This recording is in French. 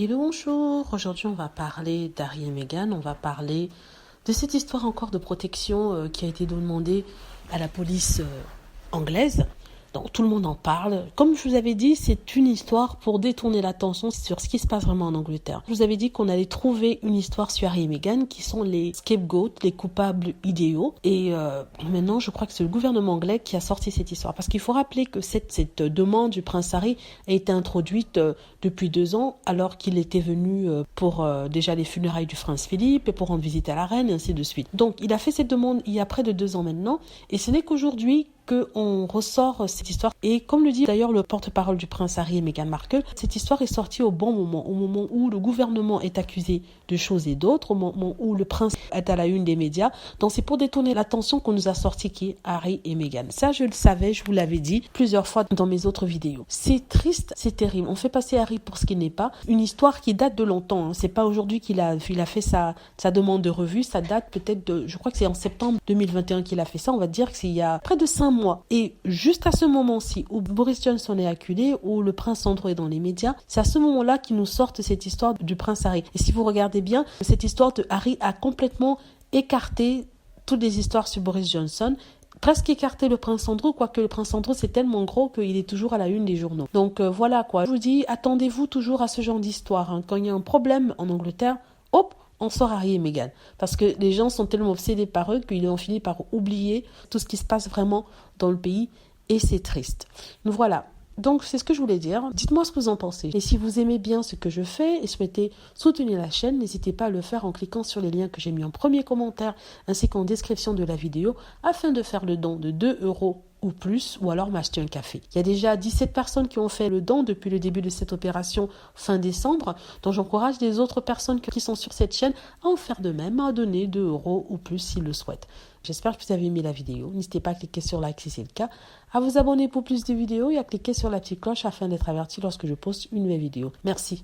Hello, bonjour. Aujourd'hui, on va parler d'Harry et Meghan. On va parler de cette histoire encore de protection qui a été demandée à la police anglaise. Donc, tout le monde en parle. Comme je vous avais dit, c'est une histoire pour détourner l'attention sur ce qui se passe vraiment en Angleterre. Je vous avais dit qu'on allait trouver une histoire sur Harry et Meghan qui sont les scapegoats, les coupables idéaux. Et maintenant, je crois que c'est le gouvernement anglais qui a sorti cette histoire. Parce qu'il faut rappeler que cette demande du prince Harry a été introduite depuis 2 ans, alors qu'il était venu pour déjà les funérailles du prince Philippe et pour rendre visite à la reine et ainsi de suite. Donc, il a fait cette demande il y a près de 2 ans maintenant. Et ce n'est qu'aujourd'hui qu'on ressort cette histoire. Et comme le dit d'ailleurs le porte-parole du prince Harry et Meghan Markle, cette histoire est sortie au bon moment, au moment où le gouvernement est accusé de choses et d'autres, au moment où le prince est à la une des médias. Donc c'est pour détourner l'attention qu'on nous a sorti qui est Harry et Meghan. Ça, je le savais, je vous l'avais dit plusieurs fois dans mes autres vidéos. C'est triste, c'est terrible. On fait passer Harry pour ce qu'il n'est pas. Une histoire qui date de longtemps. Hein. C'est pas aujourd'hui qu'il a fait sa demande de revue. Ça date peut-être de, je crois que c'est en septembre 2021 qu'il a fait ça. On va dire que c'est il y a près de 5 mois. Et juste à ce moment-ci où Boris Johnson est acculé, où le prince Andrew est dans les médias, c'est à ce moment-là qu'ils nous sortent cette histoire du prince Harry. Et si vous regardez bien, cette histoire de Harry a complètement écarté toutes les histoires sur Boris Johnson, presque écarté le prince Andrew, quoique le prince Andrew c'est tellement gros qu'il est toujours à la une des journaux. Donc voilà quoi, je vous dis, attendez-vous toujours à ce genre d'histoire. Hein. Quand il y a un problème en Angleterre, hop, on sort Harry et Meghan. Parce que les gens sont tellement obsédés par eux qu'ils ont fini par oublier tout ce qui se passe vraiment dans le pays. Et c'est triste. Donc voilà. Donc, c'est ce que je voulais dire. Dites-moi ce que vous en pensez. Et si vous aimez bien ce que je fais et souhaitez soutenir la chaîne, n'hésitez pas à le faire en cliquant sur les liens que j'ai mis en premier commentaire ainsi qu'en description de la vidéo afin de faire le don de 2 € ou plus, ou alors m'acheter un café. Il y a déjà 17 personnes qui ont fait le don depuis le début de cette opération fin décembre, donc j'encourage les autres personnes qui sont sur cette chaîne à en faire de même, à donner 2 € ou plus s'ils le souhaitent. J'espère que vous avez aimé la vidéo. N'hésitez pas à cliquer sur like si c'est le cas, à vous abonner pour plus de vidéos et à cliquer sur la petite cloche afin d'être averti lorsque je poste une nouvelle vidéo. Merci.